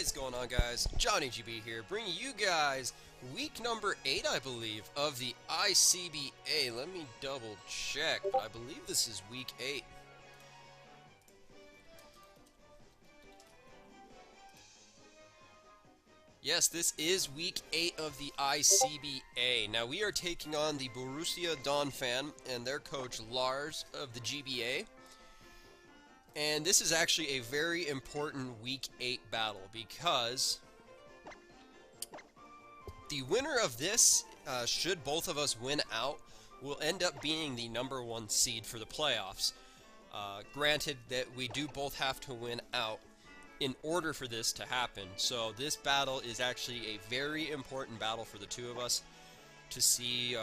What is going on, guys? Johnny GB here, bringing you guys week number 8, I believe, of the ICBA. Let me double check, but I believe this is week 8. Yes, this is week 8 of the ICBA. Now, we are taking on the Borussia Donphan and their coach, Lars, of the GBA. And this is actually a very important week 8 battle because the winner of this, should both of us win out, will end up being the #1 seed for the playoffs. Granted that we do both have to win out in order for this to happen. So this battle is actually a very important battle for the two of us to see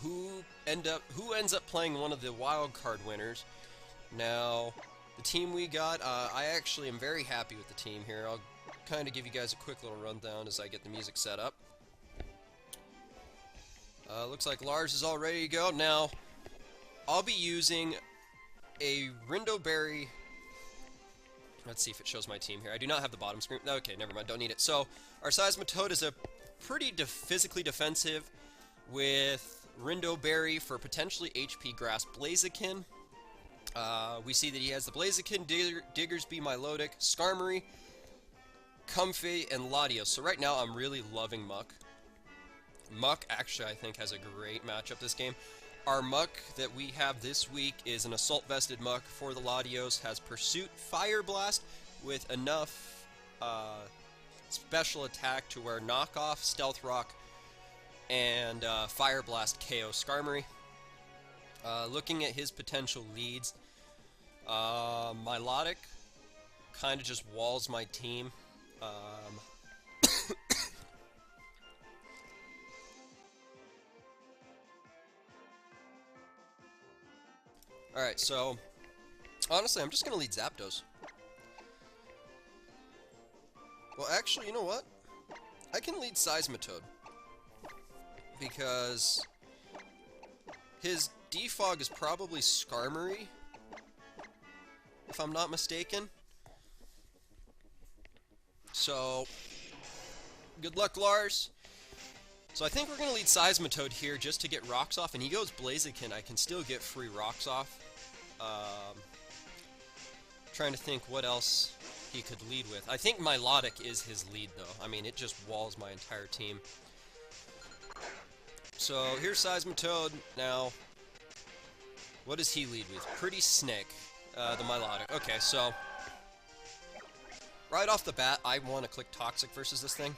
who ends up playing one of the wild card winners. Now, the team we got, I actually am very happy with the team here. I'll kind of give you guys a quick little rundown as I get the music set up. Looks like Lars is all ready to go. Now, I'll be using a Rindoberry. Let's see if it shows my team here. I do not have the bottom screen. Okay, never mind. Don't need it. So, our Seismitoad is a pretty physically defensive with Rindoberry for potentially HP Grass Blaziken. We see that he has the Blaziken, Diggersby, Milotic, Skarmory, Comfey, and Latios. So right now I'm really loving Muck. Muck actually I think has a great matchup this game. Our Muck that we have this week is an Assault Vested Muck for the Latios, has Pursuit, Fire Blast with enough special attack to where Knock Off, Stealth Rock, and Fire Blast KO Skarmory. Looking at his potential leads, Milotic kind of just walls my team. Alright, so honestly, I'm just going to lead Zapdos. Well, actually, you know what? I can lead Seismitoad, because his defog is probably Skarmory, if I'm not mistaken. So, good luck, Lars. So I think we're going to lead Seismitoad here just to get rocks off, and he goes Blaziken. I can still get free rocks off. Trying to think what else he could lead with. I think Milotic is his lead, though. I mean, it just walls my entire team. So here's Seismitoad. Now, what does he lead with? Pretty Snake, the Milotic. Okay, so right off the bat, I want to click Toxic versus this thing.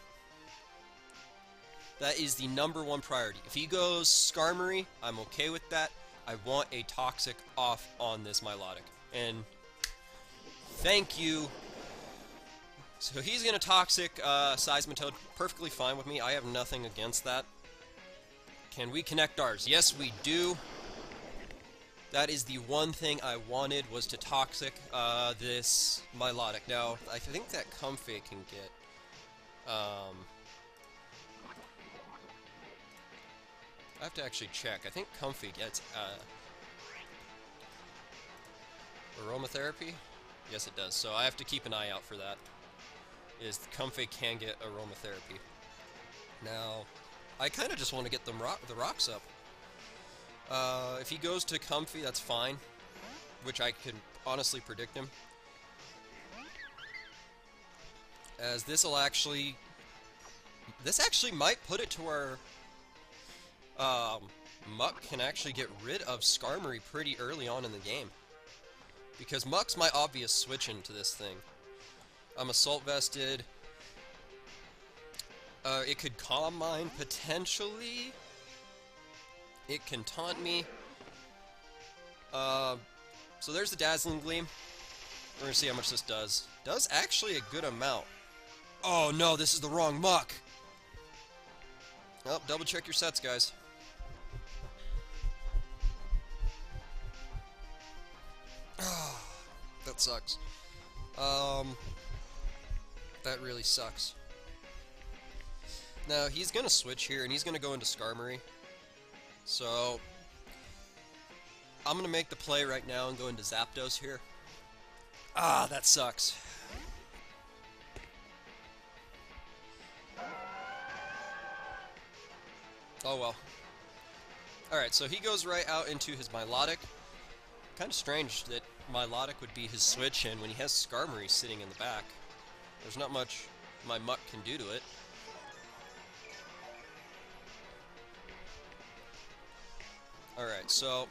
That is the #1 priority. If he goes Skarmory, I'm okay with that. I want a Toxic off on this Milotic. And thank you. So he's going to Toxic Seismitoad. Perfectly fine with me. I have nothing against that. Can we connect ours? Yes, we do. That is the one thing I wanted, was to Toxic this Milotic. Now, I think that Comfey can get I have to actually check. I think Comfey gets Aromatherapy? Yes, it does. So I have to keep an eye out for that. Comfey can get Aromatherapy. Now, I kind of just want to get the rocks up. If he goes to Comfey, that's fine, which I can honestly predict him. As this actually might put it to where Muck can actually get rid of Skarmory pretty early on in the game, because Muck's my obvious switch into this thing. I'm Assault Vested. It could Calm Mind, potentially. It can taunt me. So there's the Dazzling Gleam. We're gonna see how much this does. Does actually a good amount. Oh no, this is the wrong Muck! Oh, double check your sets, guys. That sucks. That really sucks. Now, he's gonna switch here, and he's gonna go into Skarmory. So, I'm gonna make the play right now and go into Zapdos here. Ah, that sucks. Oh well. Alright, so he goes right out into his Milotic. Kind of strange that Milotic would be his switch, and when he has Skarmory sitting in the back, there's not much my Muck can do to it. Alright, so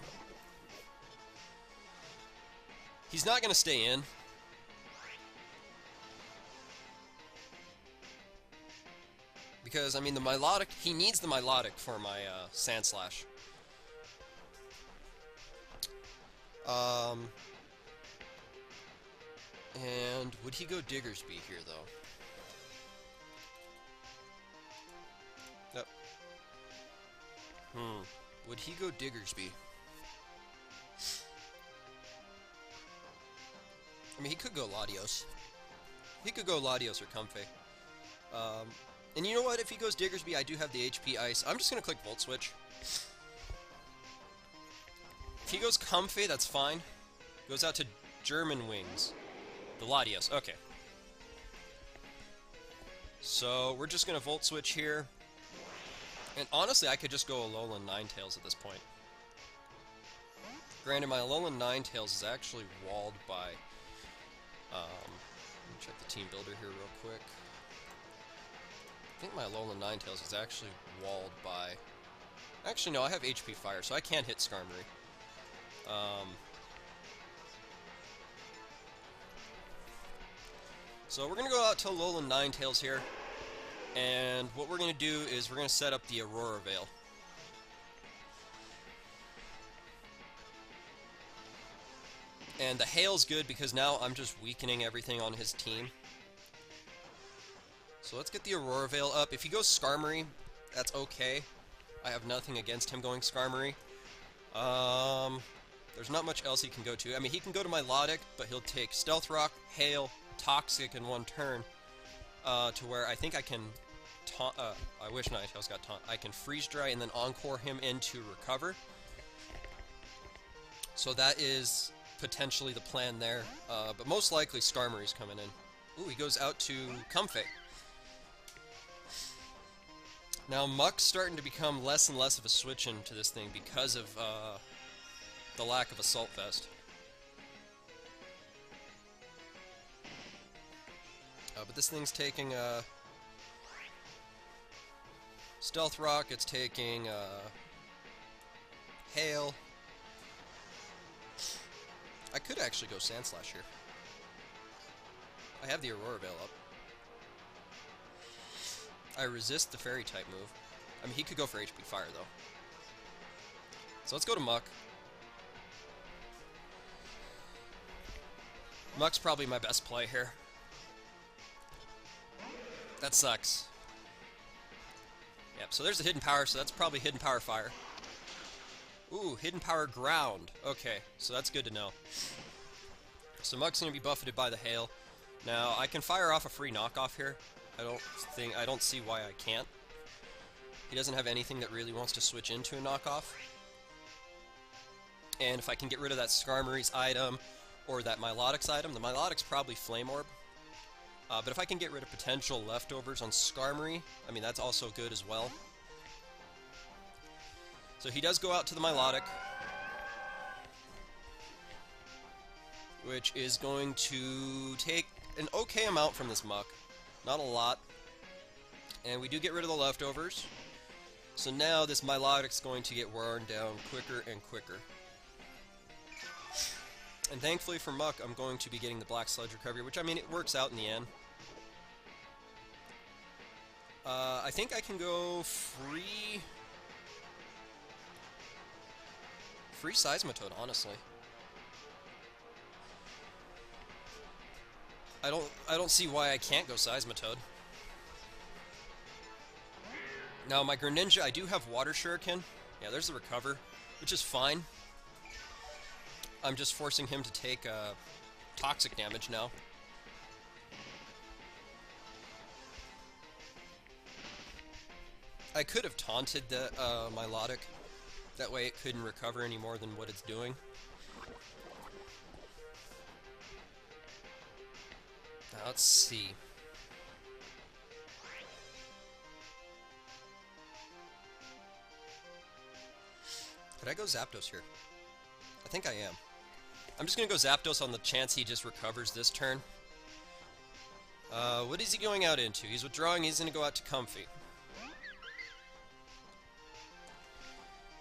he's not going to stay in. Because, I mean, the Milotic, he needs the Milotic for my Sandslash. And would he go Diggersby here, though? Nope. Would he go Diggersby? I mean, he could go Latios. He could go Latios or Comfey. And you know what? If he goes Diggersby, I do have the HP Ice. I'm just going to click Volt Switch. If he goes Comfey, that's fine. Goes out to Germanwings. The Latios. Okay. So, we're just going to Volt Switch here. And honestly, I could just go Alolan Ninetales at this point. Granted, my Alolan Ninetales is actually walled by... let me check the team builder here real quick. I think my Alolan Ninetales is actually walled by... Actually, no, I have HP Fire, so I can't hit Skarmory. So we're going to go out to Alolan Ninetales here. And what we're going to do is we're going to set up the Aurora Veil. And the Hail's good because now I'm just weakening everything on his team. So let's get the Aurora Veil up. If he goes Skarmory, that's okay. I have nothing against him going Skarmory. There's not much else he can go to. I mean, he can go to Milotic, but he'll take Stealth Rock, Hail, Toxic in one turn. To where I think I can taunt, I wish Ninetales got taunt. I can Freeze Dry and then Encore him into Recover. So that is potentially the plan there. But most likely Skarmory's coming in. Ooh, he goes out to Comfey. Now Muck's starting to become less and less of a switch into this thing because of the lack of Assault Vest. But this thing's taking Stealth Rock, it's taking Hail. I could actually go Sandslash here. I have the Aurora Veil up. I resist the Fairy type move. I mean, he could go for HP Fire though. So let's go to Muck. Muck's probably my best play here. That sucks. Yep, so there's the Hidden Power, so that's probably Hidden Power Fire. Ooh, Hidden Power Ground. Okay, so that's good to know. So Muck's going to be buffeted by the Hail. Now, I can fire off a free knockoff here. I don't see why I can't. He doesn't have anything that really wants to switch into a knockoff. And if I can get rid of that Skarmory's item, or that Milotic's item, the Milotic's probably Flame Orb. But if I can get rid of potential leftovers on Skarmory, I mean, that's also good as well. So he does go out to the Milotic, which is going to take an okay amount from this Muck. Not a lot. And we do get rid of the leftovers. So now this Milotic's going to get worn down quicker and quicker. And thankfully for Muck, I'm going to be getting the Black Sludge Recovery, which, I mean, it works out in the end. I think I can go free Seismitoad, honestly. I don't see why I can't go Seismitoad. Now, my Greninja, I do have Water Shuriken. Yeah, there's the Recover, which is fine. I'm just forcing him to take toxic damage now. I could have taunted the Milotic. That way it couldn't recover any more than what it's doing. Now, let's see. Could I go Zapdos here? I think I am. I'm just going to go Zapdos on the chance he just recovers this turn. What is he going out into? He's withdrawing, he's going to go out to Comfy.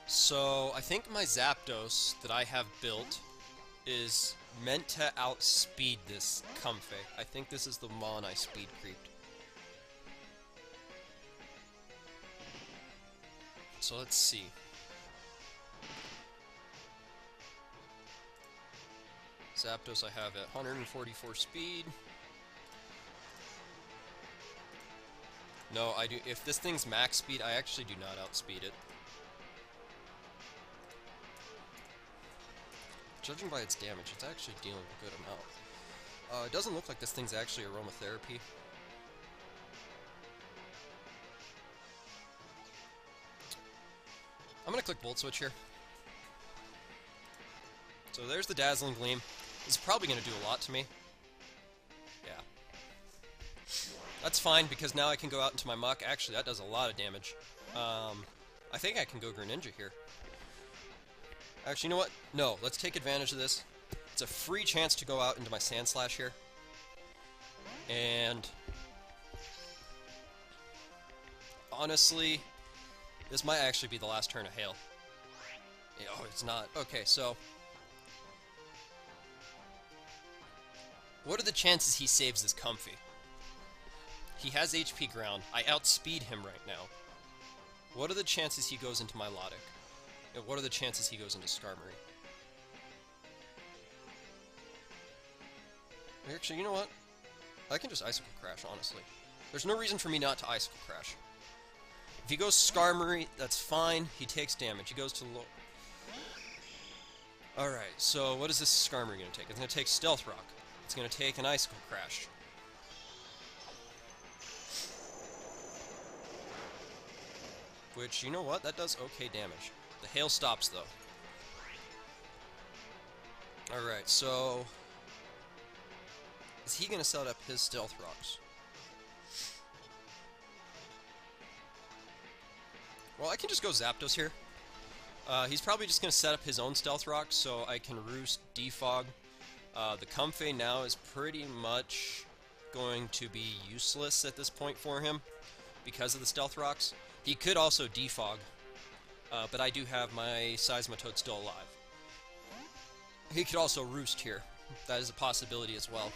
So, I think my Zapdos that I have built is meant to outspeed this Comfey. I think this is the Mon I speed creeped. So let's see. Zapdos I have at 144 speed. No, I do. If this thing's max speed, I actually do not outspeed it. Judging by its damage, it's actually dealing a good amount. It doesn't look like this thing's actually aromatherapy. I'm gonna click Volt Switch here. So there's the Dazzling Gleam. This is probably gonna do a lot to me. Yeah. That's fine, because now I can go out into my Muck. Actually, that does a lot of damage. I think I can go Greninja here. Actually, you know what? No, let's take advantage of this. It's a free chance to go out into my Sandslash here. And honestly, this might actually be the last turn of Hail. Oh, it's not. Okay, so what are the chances he saves this Comfy? He has HP Ground. I outspeed him right now. What are the chances he goes into Milotic? And what are the chances he goes into Skarmory? Actually, you know what? I can just Icicle Crash, honestly. There's no reason for me not to Icicle Crash. If he goes Skarmory, that's fine. He takes damage. He goes to low. Alright, so what is this Skarmory going to take? It's going to take Stealth Rock. It's going to take an Icicle Crash. Which, you know what? That does okay damage. The Hail stops, though. Alright, so is he going to set up his Stealth Rocks? Well, I can just go Zapdos here. He's probably just going to set up his own Stealth Rock, so I can Roost, Defog. The Comfey now is pretty much going to be useless at this point for him because of the Stealth Rocks. He could also Defog, but I do have my Seismitoad still alive. He could also Roost here. That is a possibility as well.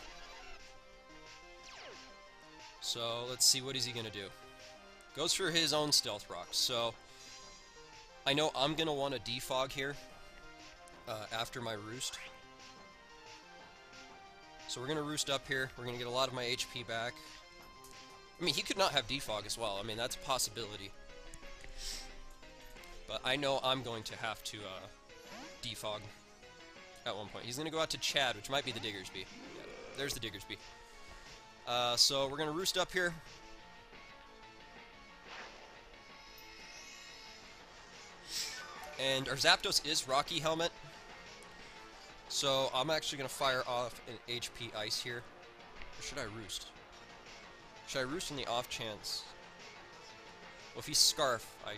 So let's see, what is he going to do? Goes for his own Stealth Rock, so I know I'm going to want to Defog here after my Roost. So we're going to Roost up here. We're going to get a lot of my HP back. I mean, he could not have Defog as well. I mean, that's a possibility. But I know I'm going to have to Defog at one point. He's going to go out to Chad, which might be the Diggersby. Yeah, there's the Diggersby. So we're going to Roost up here. And our Zapdos is Rocky Helmet. So I'm actually going to fire off an HP Ice here. Or should I Roost? Should I Roost in the off chance? Well, if he's Scarf, I...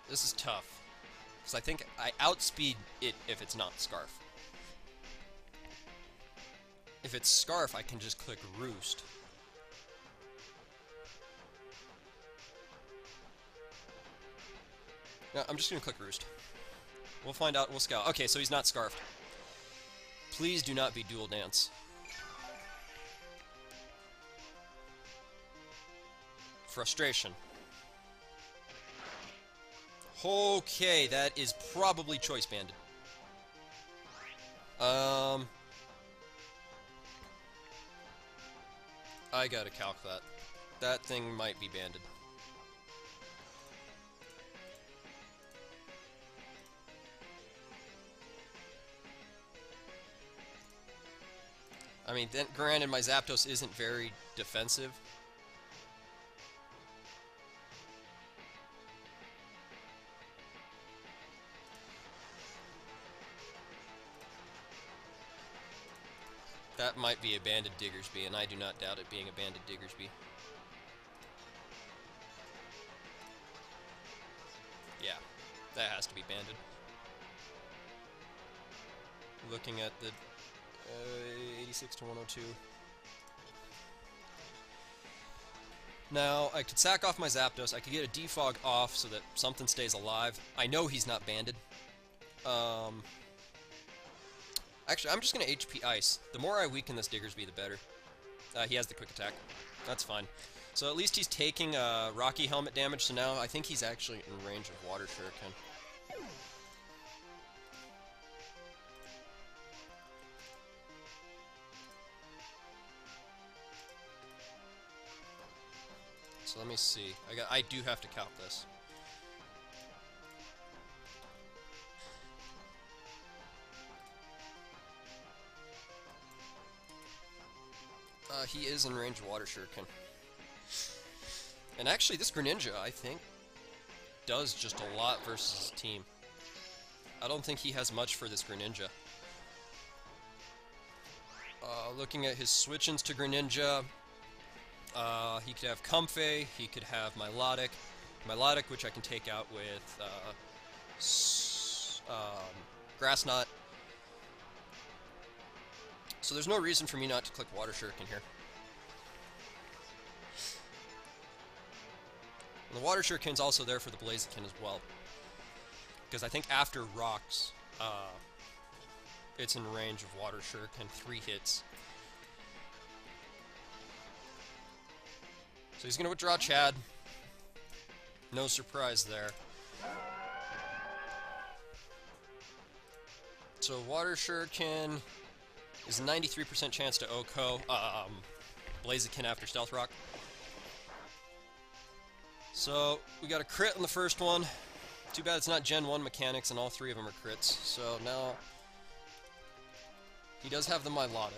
This is tough. Because I think I outspeed it if it's not Scarf. If it's Scarf, I can just click Roost. No, I'm just going to click Roost. We'll find out. We'll scout. Okay, so he's not Scarfed. Please do not be Dual Dance. Frustration. Okay, that is probably Choice Banded. I gotta calc that. That thing might be banded. I mean, then, granted, my Zapdos isn't very defensive. That might be a banded Diggersby, and I do not doubt it being a banded Diggersby. Yeah, that has to be banded. Looking at the 86 to 102. Now, I could sack off my Zapdos. I could get a defog off so that something stays alive. I know he's not banded. Actually, I'm just going to HP Ice. The more I weaken this Diggersby, the better. He has the quick attack. That's fine. So at least he's taking Rocky Helmet damage, so now I think he's actually in range of Water Shuriken. So let me see. I do have to calc this. He is in range of Water Shuriken. And actually, this Greninja, I think, does just a lot versus his team. I don't think he has much for this Greninja. Looking at his switch-ins to Greninja, he could have Comfey, he could have Milotic. Milotic, which I can take out with Grass Knot. So there's no reason for me not to click Water Shuriken here. And the Water Shuriken's also there for the Blaziken as well. Because I think after Rocks, it's in range of Water Shuriken, 3 hits. So he's going to withdraw Chad. No surprise there. So Water Shuriken is a 93% chance to OHKO Blaziken after Stealth Rock. So we got a crit on the first one. Too bad it's not Gen 1 mechanics and all 3 of them are crits. So now he does have the Milotic.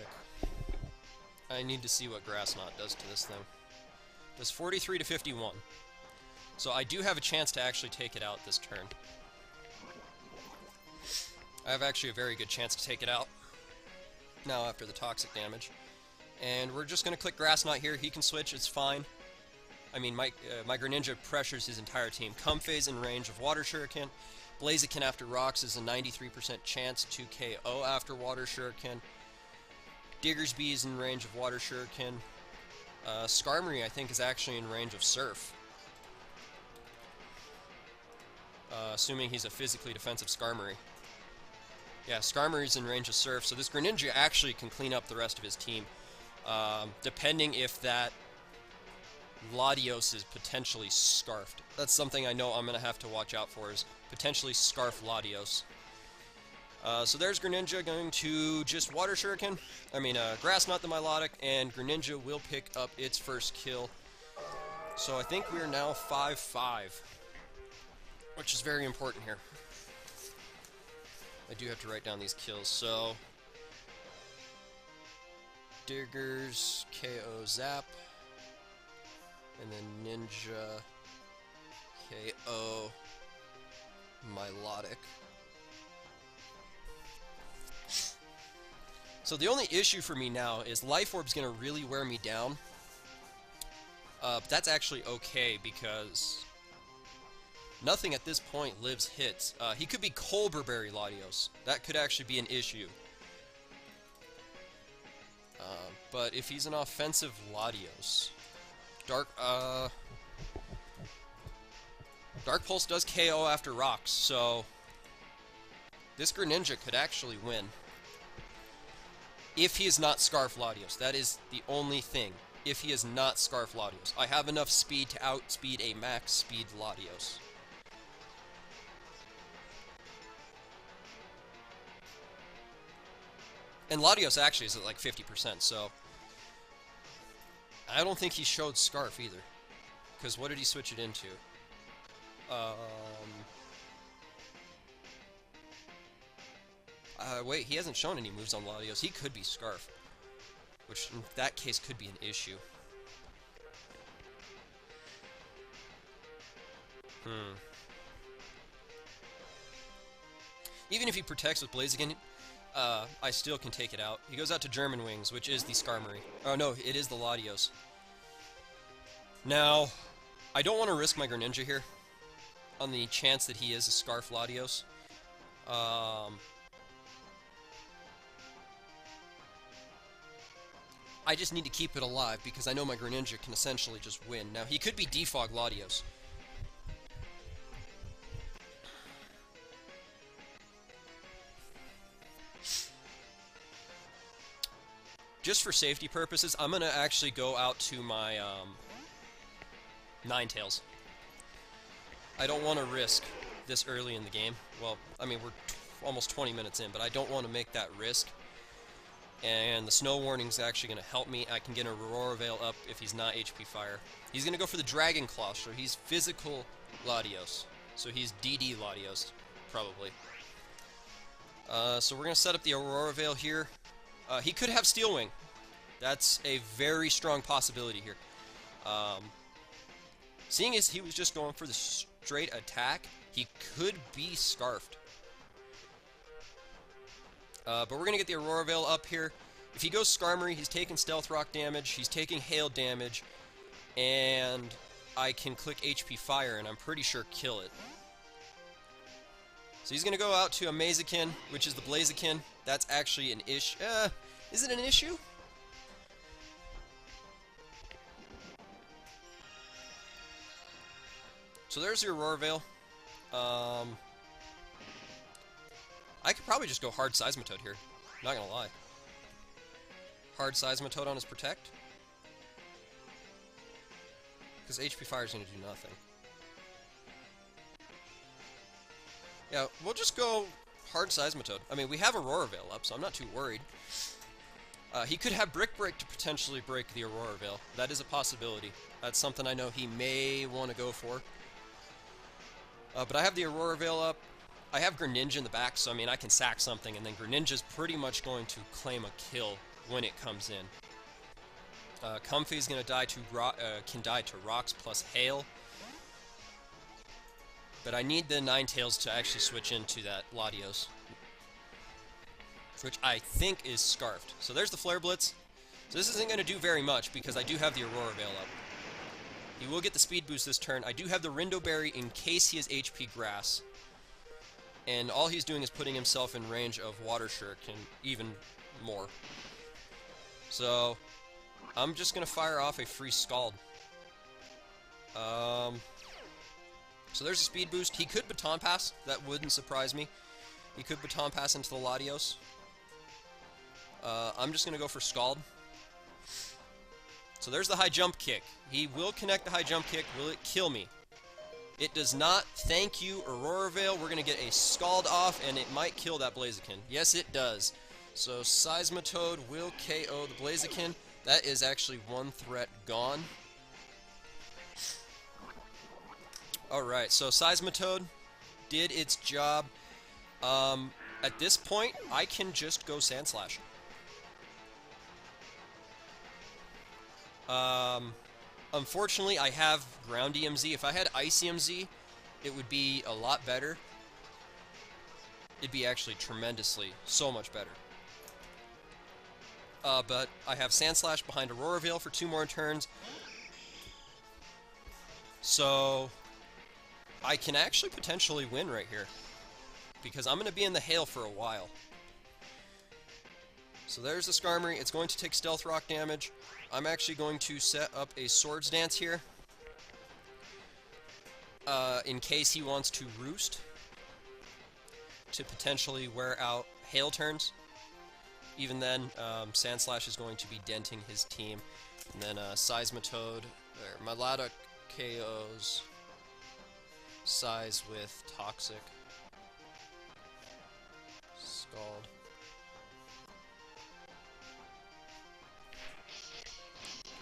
I need to see what Grass Knot does to this thing. Does 43 to 51. So I do have a chance to actually take it out this turn. I have actually a very good chance to take it out now after the toxic damage. And we're just going to click Grass Knot here. He can switch, it's fine. I mean, my Greninja pressures his entire team. Comfey's in range of Water Shuriken. Blaziken after Rocks is a 93% chance to KO after Water Shuriken. Diggersby is in range of Water Shuriken. Skarmory, I think, is actually in range of Surf. Assuming he's a physically defensive Skarmory. Yeah, Skarmory's in range of Surf, so this Greninja actually can clean up the rest of his team. Depending if that Latios is potentially Scarfed. That's something I know I'm going to have to watch out for, is potentially Scarf Latios. So there's Greninja going to just Water Shuriken. I mean, Grass Knot the Milotic, and Greninja will pick up its first kill. So I think we're now 5-5, which is very important here. I do have to write down these kills. So Diggers, KO Zap, and then Ninja, KO Milotic. So the only issue for me now is Life Orb's going to really wear me down. But that's actually okay because nothing at this point lives hits. He could be Colberberry Latios. That could actually be an issue. But if he's an offensive Latios, Dark Pulse does KO after Rocks, so this Greninja could actually win. If he is not Scarf Latios. That is the only thing. If he is not Scarf Latios. I have enough speed to outspeed a max speed Latios. And Latios actually is at like 50%, so I don't think he showed Scarf either. Because what did he switch it into? Wait, he hasn't shown any moves on Latios. He could be Scarf, which in that case could be an issue. Even if he protects with Blaziken, I still can take it out. He goes out to Germanwings, which is the Skarmory. Oh no, it is the Latios. Now, I don't want to risk my Greninja here on the chance that he is a Scarf Latios. I just need to keep it alive because I know my Greninja can essentially just win. Now, he could be Defog Latios. Just for safety purposes, I'm going to actually go out to my Ninetales. I don't want to risk this early in the game. Well, I mean, we're almost 20 minutes in, but I don't want to make that risk. And the Snow Warning's actually going to help me. I can get a Aurora Veil up if he's not HP Fire. He's going to go for the Dragon Claw, so he's Physical Latios. So he's DD Latios, probably. So we're going to set up the Aurora Veil here. He could have Steel Wing. That's a very strong possibility here. Seeing as he was just going for the straight attack, he could be Scarfed. But we're going to get the Aurora Veil up here. If he goes Skarmory, he's taking Stealth Rock damage, he's taking Hail damage, and I can click HP Fire, and I'm pretty sure kill it. So he's going to go out to a Blaziken, which is the Blaziken. That's actually an issue. Is it an issue? So there's your Aurora Veil. I could probably just go hard Seismitoad here. Not gonna lie. Hard Seismitoad on his Protect. Because HP Fire is gonna do nothing. Yeah, we'll just go hard Seismitoad. I mean, we have Aurora Veil up, so I'm not too worried. He could have Brick Break to potentially break the Aurora Veil. That is a possibility. That's something I know he may want to go for. But I have the Aurora Veil up. I have Greninja in the back, so I mean I can sack something, and then Greninja's pretty much going to claim a kill when it comes in. Comfey's going to die to can die to Rocks plus Hail. But I need the Ninetales to actually switch into that Latios, which I think is Scarfed. So there's the Flare Blitz. So this isn't going to do very much because I do have the Aurora Veil up. He will get the Speed Boost this turn. I do have the Rindo Berry in case he has HP Grass. And all he's doing is putting himself in range of Water Shuriken, even more. So, I'm just going to fire off a free Scald. So there's a Speed Boost. He could Baton Pass. That wouldn't surprise me. He could Baton Pass into the Latios. I'm just going to go for Scald. So there's the High Jump Kick. He will connect the High Jump Kick. Will it kill me? It does not. Thank you, Aurora Veil. We're going to get a Scald off, and it might kill that Blaziken. Yes, it does. So Seismitoad will KO the Blaziken. That is actually one threat gone. Alright, so Seismitoad did its job. At this point, I can just go Sandslash. Unfortunately, I have Ground EMZ. If I had Ice EMZ, it would be a lot better. It'd be actually tremendously, so much better. But I have Sandslash behind Aurora Veil for 2 more turns. So, I can actually potentially win right here. Because I'm going to be in the Hail for a while. So there's the Skarmory. It's going to take Stealth Rock damage. I'm actually going to set up a Swords Dance here. In case he wants to Roost. To potentially wear out Hail turns. Even then, Sandslash is going to be denting his team. And then Seismitoad, there, Malata KOs Size with Toxic. Scald.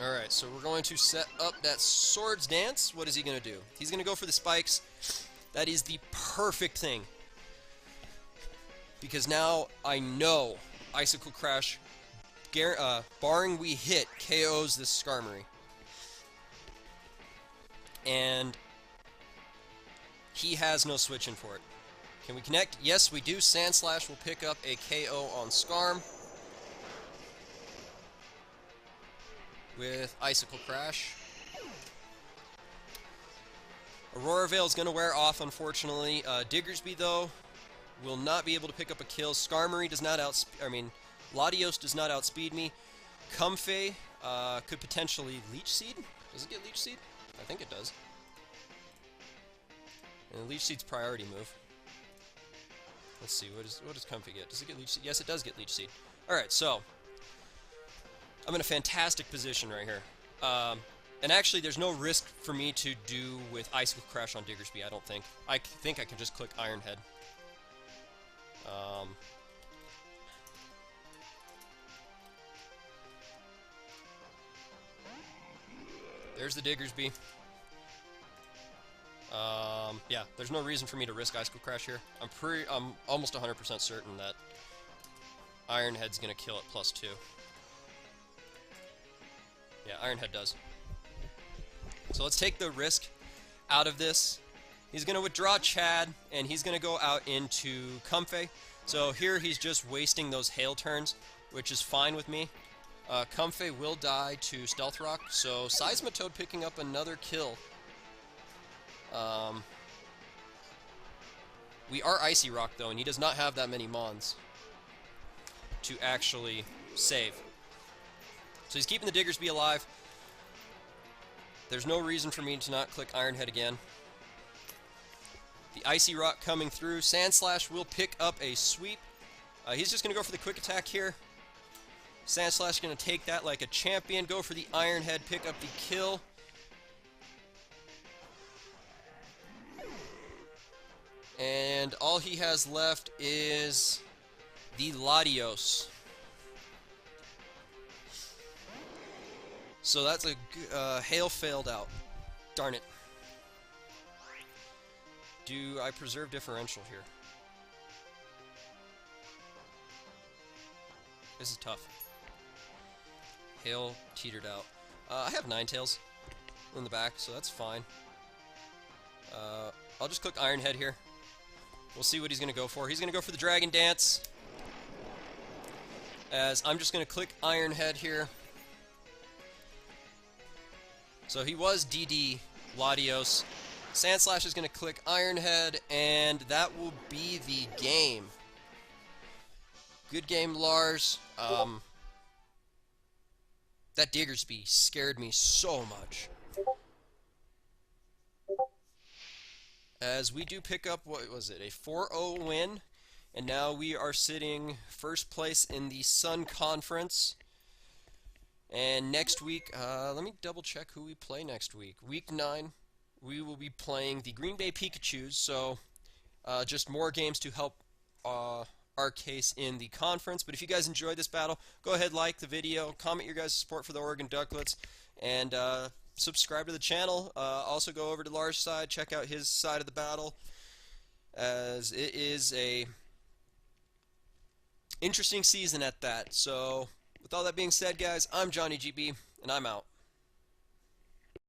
Alright, so we're going to set up that Swords Dance. What is he going to do? He's going to go for the spikes. That is the perfect thing. Because now I know Icicle Crash, barring we hit, KOs this Skarmory. And he has no switch in for it. Can we connect? Yes, we do. Sandslash will pick up a KO on Skarm with Icicle Crash. Aurora Veil is going to wear off, unfortunately. Diggersby, though, will not be able to pick up a kill. Skarmory does not Latios does not outspeed me. Comfey could potentially Leech Seed. Does it get Leech Seed? I think it does. And Leech Seed's priority move. Let's see, what does Comfey get? Does it get Leech Seed? Yes, it does get Leech Seed. Alright, so I'm in a fantastic position right here. And actually, there's no risk for me to do with Icicle Crash on Diggersby, I don't think. I think I can just click Iron Head. There's the Diggersby. Yeah, there's no reason for me to risk Icicle Crash here. I'm almost 100% certain that Iron Head's gonna kill it +2. Yeah, Iron Head does. So let's take the risk out of this. He's going to withdraw Chad, and he's going to go out into Comfey. So here he's just wasting those Hail turns, which is fine with me. Comfey will die to Stealth Rock, so Seismitoad picking up another kill. We are Icy Rock, though, and he does not have that many Mons to actually save. So he's keeping the Diggersby alive. There's no reason for me to not click Iron Head again. The Icy Rock coming through. Sandslash will pick up a sweep. He's just going to go for the quick attack here. Sandslash going to take that like a champion. Go for the Iron Head, pick up the kill. And all he has left is the Latios. So that's a Hail failed out. Darn it. Do I preserve differential here? This is tough. Hail teetered out. I have Ninetales in the back, so that's fine. I'll just click Iron Head here. We'll see what he's going to go for. He's going to go for the Dragon Dance. As I'm just going to click Iron Head here. So he was DD Latios. Sandslash is going to click Iron Head, and that will be the game. Good game, Lars. That Diggersby scared me so much. As we do pick up, what was it, a 4-0 win, and now we are sitting first place in the Sun Conference. And next week, let me double check who we play next week. Week 9, we will be playing the Green Bay Pikachus, so just more games to help our case in the conference. But if you guys enjoyed this battle, go ahead, like the video, comment your guys' support for the Oregon Duckletts, and subscribe to the channel. Also go over to Lars' side, check out his side of the battle, as it is a interesting season at that. So with all that being said, guys, I'm Johnny GB, and I'm out.